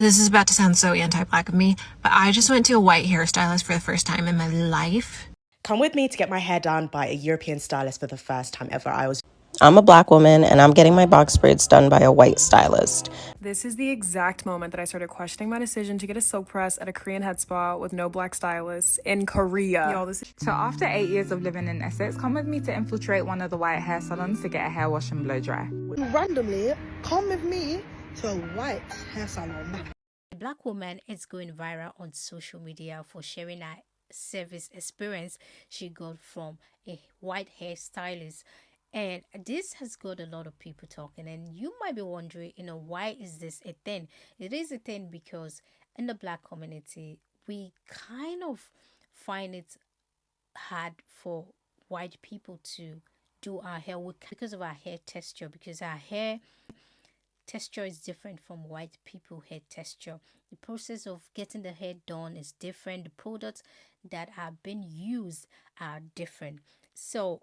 This is about to sound so anti-black of me, but I just went to a white hairstylist for the first time in my life. Come with me to get my hair done by a European stylist for the first time ever. I'm a black woman and I'm getting my box braids done by a white stylist. This is the exact moment that I started questioning my decision to get a silk press at a Korean head spa with no black stylists in Korea. Y'all, So after 8 years of living in Essex, come with me to infiltrate one of the white hair salons to get a hair wash and blow dry. Randomly, come with me to a white hair salon. A black woman is going viral on social media for sharing her service experience she got from a white hairstylist. And this has got a lot of people talking, and you might be wondering, why is this a thing? It is a thing because in the black community, we kind of find it hard for white people to do our hair because of our hair texture, because our hair texture is different from white people hair texture. The process of getting the hair done is different. The products that are being used are different. So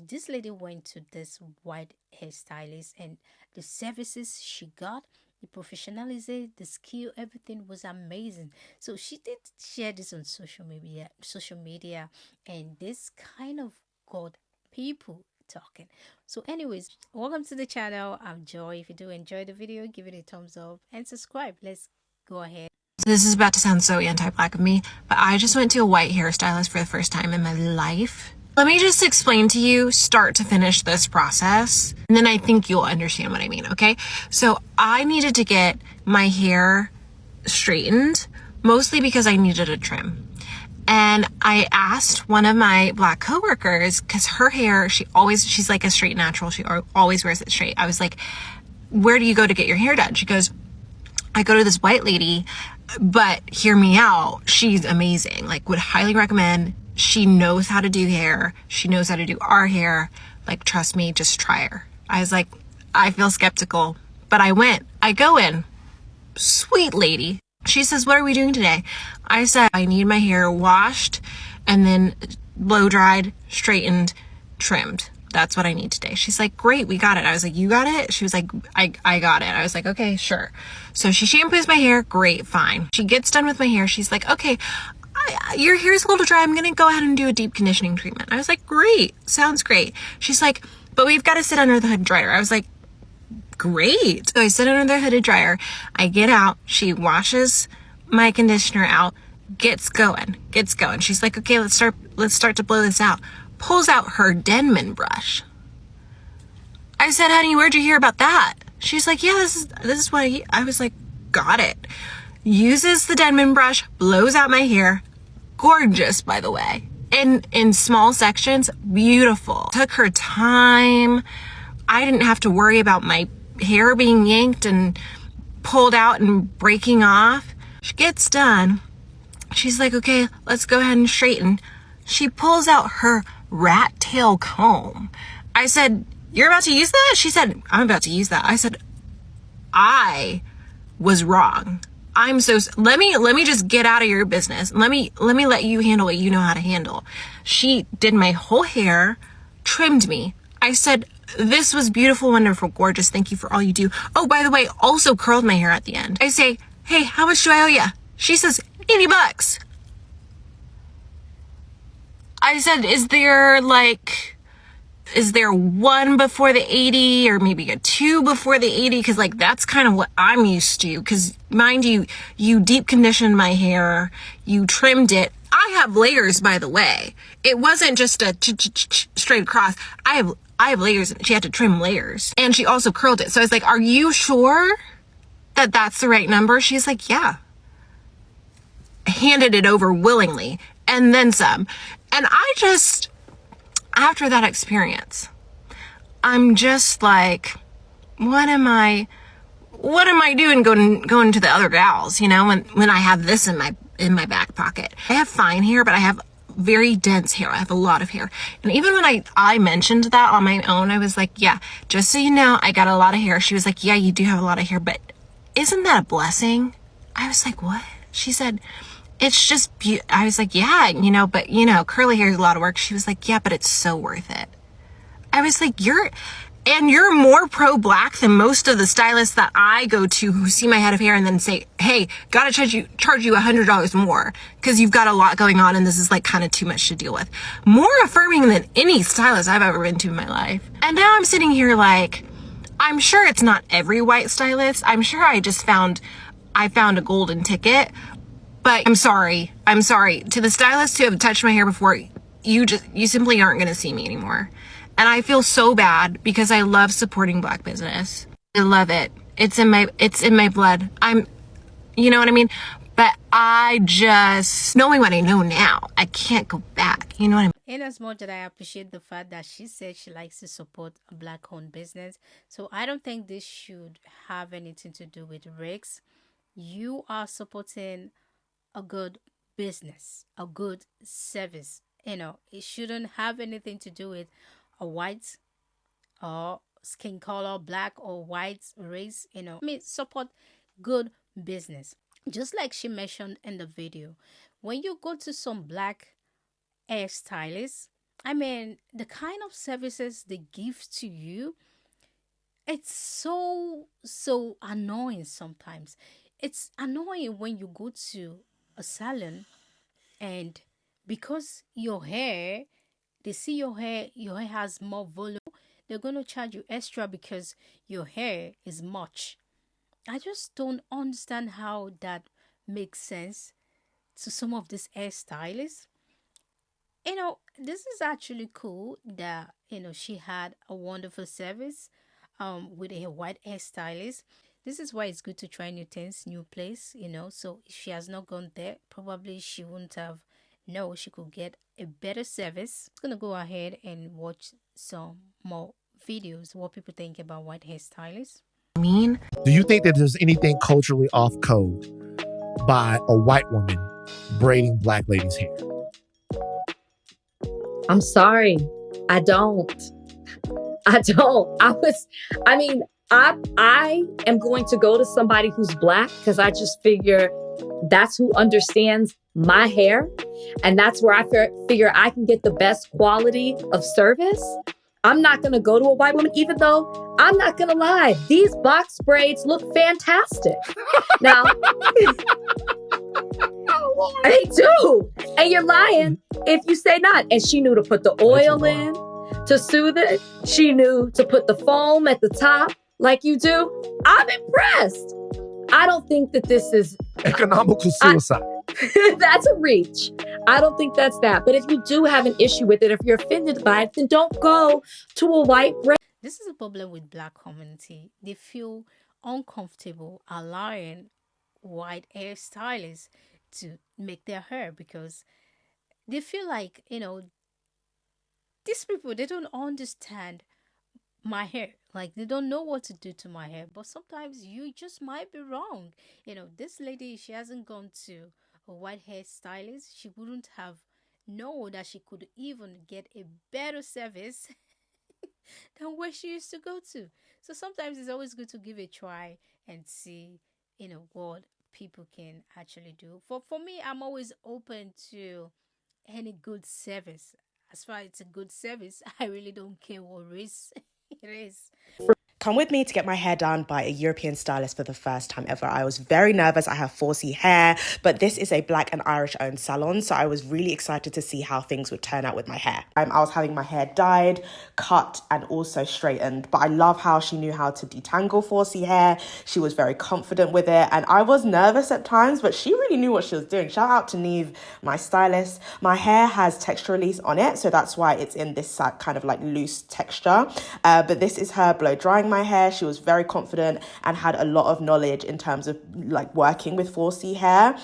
this lady went to this white hairstylist, and the services she got, the professionalism, the skill, everything was amazing. So she did share this on social media, and this kind of got people talking. So anyways, welcome to the channel. I'm Joy. If you do enjoy the video, give it a thumbs up and subscribe. Let's go ahead. This is about to sound so anti-black of me, but I just went to a white hairstylist for the first time in my life. Let me just explain to you start to finish this process, and then I think you'll understand what I mean, okay? So I needed to get my hair straightened, mostly because I needed a trim. And I asked one of my black coworkers, because her hair, she's like a straight natural. She always wears it straight. I was like, where do you go to get your hair done? She goes, I go to this white lady, but hear me out. She's amazing. Like, would highly recommend. She knows how to do hair. She knows how to do our hair. Like, trust me, just try her. I was like, I feel skeptical, but I go in. Sweet lady. She says, what are we doing today? I said, I need my hair washed and then blow dried, straightened, trimmed. That's what I need today. She's like, great, we got it. I was like, you got it? She was like, I got it. I was like, okay, sure. So she shampoos my hair. Great, fine. She gets done with my hair. She's like, okay, your hair's a little dry. I'm going to go ahead and do a deep conditioning treatment. I was like, great. Sounds great. She's like, but we've got to sit under the hood dryer. I was like, great. So I sit under the hooded dryer. I get out. She washes my conditioner out, gets going. She's like, okay, let's start to blow this out. Pulls out her Denman brush. I said, honey, where'd you hear about that? She's like, yeah, this is what I was like, got it. Uses the Denman brush, blows out my hair. Gorgeous, by the way. In small sections, beautiful. Took her time. I didn't have to worry about my hair being yanked and pulled out and breaking off. She gets done. She's like, okay, let's go ahead and straighten. She pulls out her rat tail comb. I said, you're about to use that? She said, I'm about to use that. I said, I was wrong. Let me just get out of your business. Let me let you handle what you know how to handle. She did my whole hair, trimmed me. I said, this was beautiful, wonderful, gorgeous. Thank you for all you do. Oh, by the way, also curled my hair at the end. I say, hey, how much do I owe you? She says, $80. I said, is there one before the 80 or maybe a two before the 80? Cause like, that's kind of what I'm used to. Cause mind you, you deep conditioned my hair, you trimmed it. I have layers, by the way. It wasn't just a straight across. I have layers. She had to trim layers, and she also curled it. So I was like, are you sure that that's the right number? She's like, yeah. Handed it over willingly and then some. And after that experience, I'm just like, what am I doing going to the other gals, when I have this in my back pocket? I have fine hair, but I have very dense hair. I have a lot of hair. And even when I mentioned that on my own, I was like, yeah, just so you know, I got a lot of hair. She was like, yeah, you do have a lot of hair, but isn't that a blessing? I was like, what? She said, it's just I was like, yeah, but curly hair is a lot of work. She was like, yeah, but it's so worth it. I was like, And you're more pro-black than most of the stylists that I go to who see my head of hair and then say, hey, gotta charge you $100 more because you've got a lot going on and this is like kind of too much to deal with. More affirming than any stylist I've ever been to in my life. And now I'm sitting here like, I'm sure it's not every white stylist. I'm sure I found a golden ticket. But I'm sorry. To the stylists who have touched my hair before, you simply aren't gonna see me anymore. And I feel so bad because I love supporting black business. I love it. It's in my blood. You know what I mean? But knowing what I know now, I can't go back. You know what I mean? In as much that I appreciate the fact that she said she likes to support a black-owned business, so I don't think this should have anything to do with race. You are supporting a good business, a good service. It shouldn't have anything to do with a white or skin color, black or white race. Support good business. Just like she mentioned in the video, when you go to some black hairstylists, the kind of services they give to you, it's so annoying sometimes. It's annoying when you go to a salon and because they see your hair has more volume, they're going to charge you extra because your hair is much. I just don't understand how that makes sense to some of these hairstylists. This is actually cool that, she had a wonderful service with a white hairstylist. This is why it's good to try new things, new place, So if she has not gone there, probably she wouldn't have known she could get a better service. I'm going to go ahead and watch some more videos, what people think about white hairstylists. Do you think that there's anything culturally off code by a white woman braiding black ladies' hair? I'm sorry. I don't. I am going to go to somebody who's black because I just figure that's who understands my hair. And that's where I figure I can get the best quality of service. I'm not going to go to a white woman, even though I'm not going to lie. These box braids look fantastic. Now, they do. And you're lying if you say not. And she knew to put the oil in to soothe it. She knew to put the foam at the top like you do. I'm impressed. I don't think that this is economical suicide. That's a reach. I don't think that's that. But if you do have an issue with it, if you're offended by it, then don't go to a white braid. This is a problem with black community. They feel uncomfortable allowing white hairstylists to make their hair because they feel like, these people, they don't understand my hair. Like, they don't know what to do to my hair. But sometimes you just might be wrong. This lady, she hasn't gone to a white hairstylist. She wouldn't have known that she could even get a better service than where she used to go to. So sometimes it's always good to give a try and see, what people can actually do. For me, I'm always open to any good service. As far as it's a good service, I really don't care what race it is. Come with me to get my hair done by a European stylist for the first time ever. I was very nervous. I have 4C hair, but this is a Black and Irish owned salon. So I was really excited to see how things would turn out with my hair. I was having my hair dyed, cut, and also straightened. But I love how she knew how to detangle 4C hair. She was very confident with it. And I was nervous at times, but she really knew what she was doing. Shout out to Neve, my stylist. My hair has texture release on it. So that's why it's in this kind of like loose texture. But this is her blow drying my hair. She was very confident and had a lot of knowledge in terms of like working with 4C hair.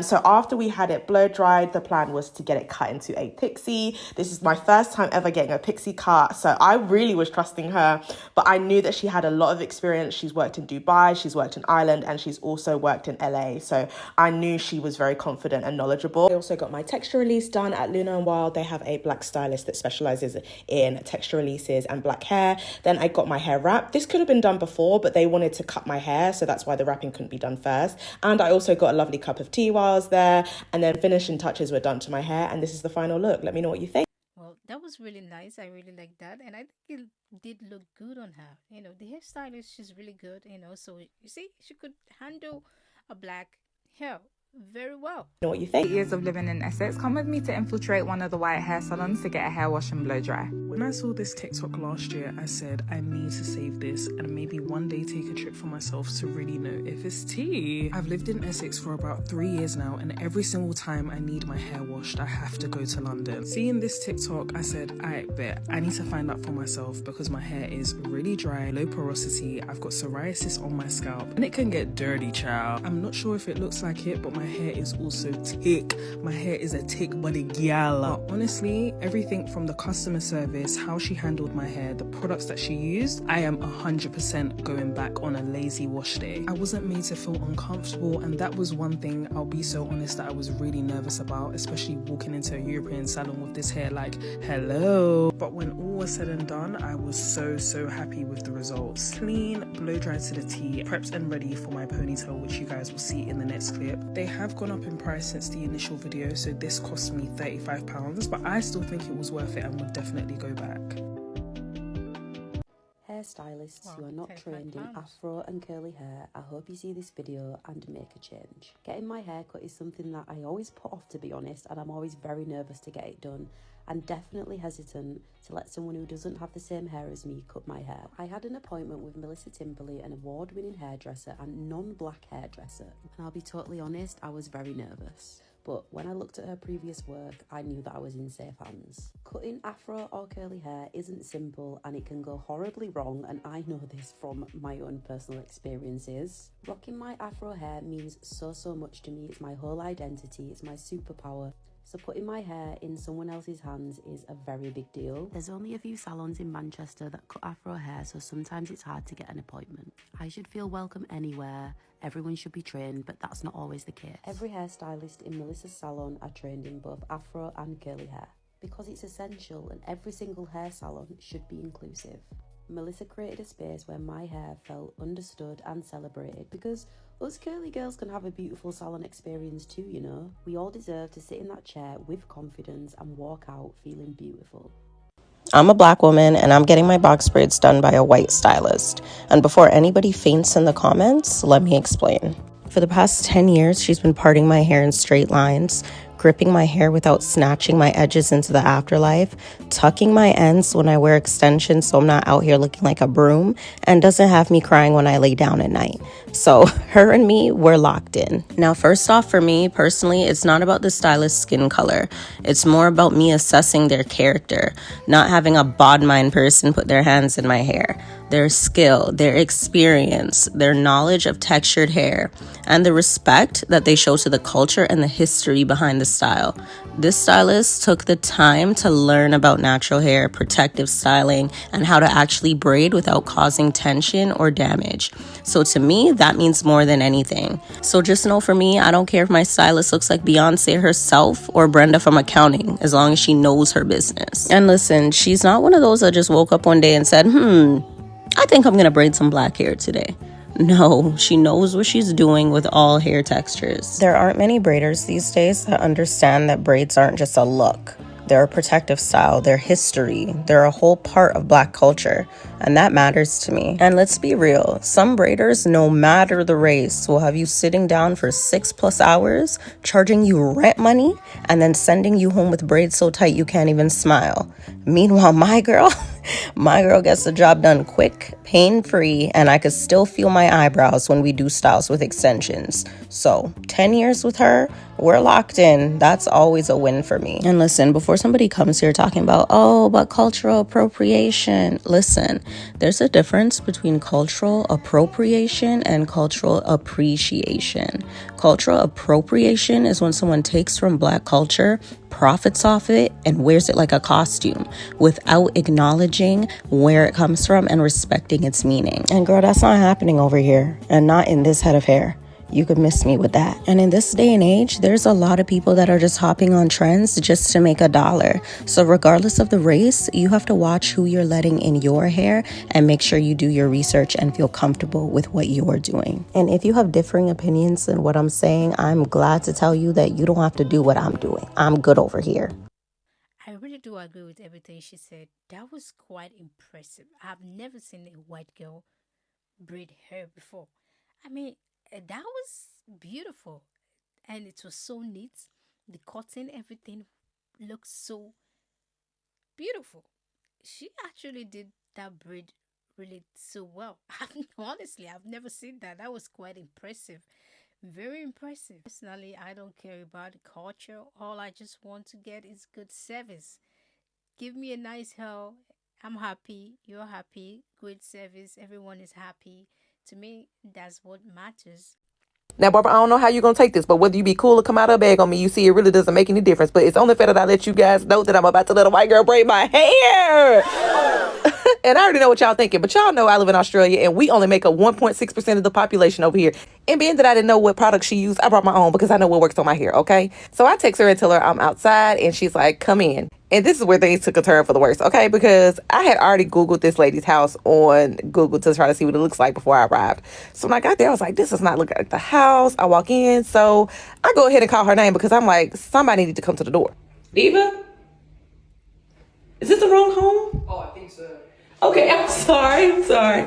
So after we had it blow dried, the plan was to get it cut into a pixie. This is my first time ever getting a pixie cut. So I really was trusting her, but I knew that she had a lot of experience. She's worked in Dubai, she's worked in Ireland, and she's also worked in LA. So I knew she was very confident and knowledgeable. I also got my texture release done at Luna & Wild. They have a black stylist that specializes in texture releases and black hair. Then I got my hair wrapped. This could have been done before, but they wanted to cut my hair, so that's why the wrapping couldn't be done first. And I also got a lovely cup of tea while I was there, and then finishing touches were done to my hair, and this is the final look. Let me know what you think. Well, that was really nice. I really like that, and I think it did look good on her. The hairstylist, she's really good. So you see, she could handle a black hair very well. Know what you think? Years of living in Essex, come with me to infiltrate one of the white hair salons to get a hair wash and blow dry. When I saw this TikTok last year, I said I need to save this and maybe one day take a trip for myself to really know if it's tea. I've lived in Essex for about 3 years now, and every single time I need my hair washed, I have to go to London. Seeing this TikTok, I said, I bet I need to find out for myself, because my hair is really dry, low porosity, I've got psoriasis on my scalp, and it can get dirty, child. I'm not sure if it looks like it, but my hair is also thick. My hair is a thick body gal. But honestly, everything from the customer service, how she handled my hair, the products that she used, I am 100% going back on a lazy wash day. I wasn't made to feel uncomfortable, and that was one thing, I'll be so honest, that I was really nervous about, especially walking into a European salon with this hair like, hello. But when all was said and done, I was so happy with the results. Clean, blow dried to the T, prepped and ready for my ponytail, which you guys will see in the next clip. They have gone up in price since the initial video, so this cost me £35, but I still think it was worth it and would definitely go back. Hairstylists who are not trained in afro and curly hair, I hope you see this video and make a change. Getting my hair cut is something that I always put off, to be honest, and I'm always very nervous to get it done, and definitely hesitant to let someone who doesn't have the same hair as me cut my hair. I had an appointment with Melissa Timberley, an award-winning hairdresser and non-black hairdresser, and I'll be totally honest, I was very nervous. But when I looked at her previous work, I knew that I was in safe hands. Cutting afro or curly hair isn't simple, and it can go horribly wrong, and I know this from my own personal experiences. Rocking my afro hair means so much to me. It's my whole identity, it's my superpower. So putting my hair in someone else's hands is a very big deal. There's only a few salons in Manchester that cut afro hair, so sometimes it's hard to get an appointment. I should feel welcome anywhere. Everyone should be trained, but that's not always the case. Every hairstylist in Melissa's salon are trained in both afro and curly hair, because it's essential, and every single hair salon should be inclusive. Melissa created a space where my hair felt understood and celebrated, because us curly girls can have a beautiful salon experience too, you know. We all deserve to sit in that chair with confidence and walk out feeling beautiful. I'm a black woman and I'm getting my box braids done by a white stylist. And before anybody faints in the comments, let me explain. For the past 10 years, she's been parting my hair in straight lines, gripping my hair without snatching my edges into the afterlife, tucking my ends when I wear extensions so I'm not out here looking like a broom, and doesn't have me crying when I lay down at night. So her and me, we're locked in. Now, first off, for me personally, it's not about the stylist's skin color. It's more about me assessing their character, not having a bod-mind person put their hands in my hair. Their skill, their experience, their knowledge of textured hair, and the respect that they show to the culture and the history behind the style. This stylist took the time to learn about natural hair, protective styling, and how to actually braid without causing tension or damage. So to me, that means more than anything. So just know, for me, I don't care if my stylist looks like Beyonce herself or Brenda from accounting, as long as she knows her business. And listen, she's not one of those that just woke up one day and said, I think I'm gonna braid some black hair today. No, she knows what she's doing with all hair textures. There aren't many braiders these days that understand that braids aren't just a look. They're a protective style, they're history, they're a whole part of black culture, and that matters to me. And let's be real, some braiders, no matter the race, will have you sitting down for 6+ hours, charging you rent money, and then sending you home with braids so tight you can't even smile. Meanwhile, my girl gets the job done quick, pain-free, and I could still feel my eyebrows when we do styles with extensions. So 10 years with her, we're locked in. That's always a win for me. And listen, before somebody comes here talking about, but cultural appropriation, listen, there's a difference between cultural appropriation and cultural appreciation. Cultural appropriation is when someone takes from black culture, profits off it, and wears it like a costume without acknowledging where it comes from and respecting its meaning. And girl, that's not happening over here, and not in this head of hair. You could miss me with that. And in this day and age, there's a lot of people that are just hopping on trends just to make $1. So regardless of the race, you have to watch who you're letting in your hair and make sure you do your research and feel comfortable with what you're doing. And if you have differing opinions than what I'm saying, I'm glad to tell you that you don't have to do what I'm doing. I'm good over here. I really do agree with everything she said. That was quite impressive. I've never seen a white girl braid hair before. I mean, that was beautiful, and it was so neat. The cotton, everything looked so beautiful. She actually did that braid really so well. Honestly, I've never seen that. That was quite impressive. Very impressive. Personally, I don't care about the culture. All I just want to get is good service. Give me a nice hair. I'm happy. You're happy. Great service. Everyone is happy. To me, that's what matters. Now, Barbara, I don't know how you're going to take this, but whether you be cool or come out of a bag on me, you see, it really doesn't make any difference. But it's only fair that I let you guys know that I'm about to let a white girl braid my hair. And I already know what y'all thinking, but y'all know I live in Australia and we only make up 1.6% of the population over here. And being that I didn't know what product she used, I brought my own because I know what works on my hair, okay? So I text her and tell her I'm outside and she's like, come in. And this is where things took a turn for the worse, okay? Because I had already Googled this lady's house on Google to try to see what it looks like before I arrived. So when I got there, I was like, this does not look like the house. I walk in, so I go ahead and call her name because I'm like, somebody need to come to the door. Diva? Is this the wrong home? Oh, I think so. Okay, I'm sorry.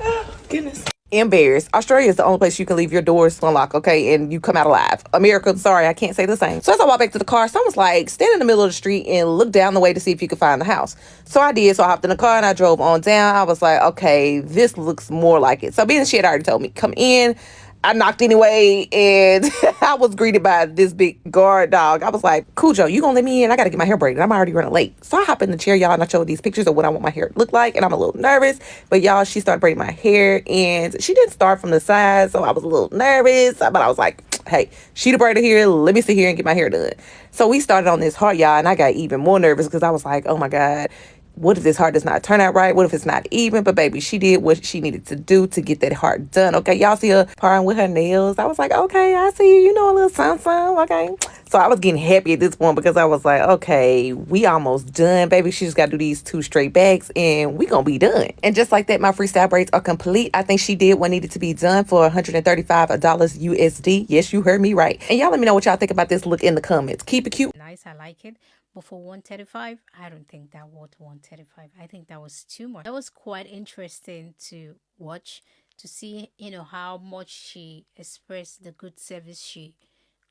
Oh, goodness. Embarrassed. Australia is the only place you can leave your doors unlocked, okay, and you come out alive. America, sorry, I can't say the same. So as I walk back to the car, someone's like, stand in the middle of the street and look down the way to see if you can find the house. So I did. So I hopped in the car and I drove on down. I was like, okay, this looks more like it. So being she had already told me, come in. I knocked anyway, and I was greeted by this big guard dog. I was like, Cujo, you gonna let me in? I gotta get my hair braided. I'm already running late. So I hop in the chair, y'all, and I show these pictures of what I want my hair to look like, and I'm a little nervous. But y'all, she started braiding my hair, and she didn't start from the side, so I was a little nervous. But I was like, hey, she the braider here. Let me sit here and get my hair done. So we started on this hard, y'all, and I got even more nervous because I was like, oh my God. What if this heart does not turn out right? What if it's not even? But baby, she did what she needed to do to get that heart done. Okay, y'all see her parring with her nails. I was like, okay, I see you. You know, a little something. Okay. So I was getting happy at this point because I was like, okay, we almost done, baby. She just got to do these 2 straight bags and we gonna be done. And just like that, my freestyle braids are complete. I think she did what needed to be done for $135 USD. Yes, you heard me right. And y'all let me know what y'all think about this look in the comments. Keep it cute. Nice, I like it. But for 135, I don't think that worth 135. I think that was too much. That was quite interesting to watch, to see, how much she expressed the good service she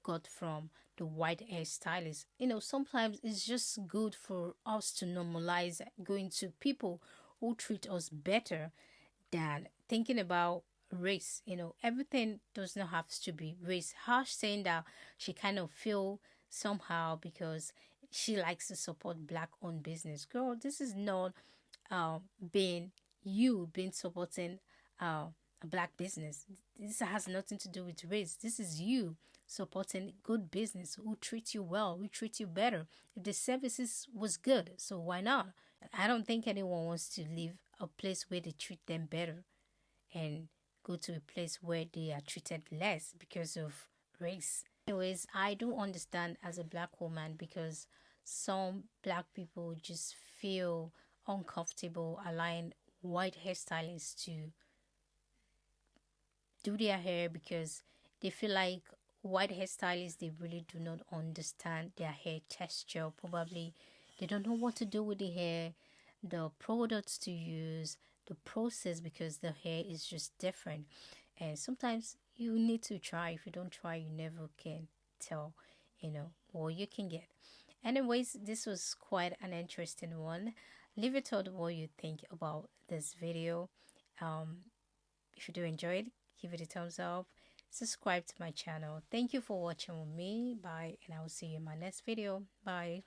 got from the white hairstylist. Sometimes it's just good for us to normalize going to people who treat us better than thinking about race. Everything does not have to be race. Harsh saying that she kind of feel somehow because she likes to support black-owned business. Girl, this is not being supporting a black business. This has nothing to do with race. This is you supporting good business who treat you well, who treat you better. If the services was good, so why not? I don't think anyone wants to leave a place where they treat them better and go to a place where they are treated less because of race. Anyways, I do understand as a black woman because some black people just feel uncomfortable allowing white hairstylists to do their hair because they feel like white hairstylists, they really do not understand their hair texture. Probably they don't know what to do with the hair, the products to use, the process, because the hair is just different. And sometimes you need to try. If you don't try, you never can tell, what you can get. Anyways, this was quite an interesting one. Leave it out what you think about this video. If you do enjoy it, give it a thumbs up. Subscribe to my channel. Thank you for watching with me. Bye, and I will see you in my next video. Bye.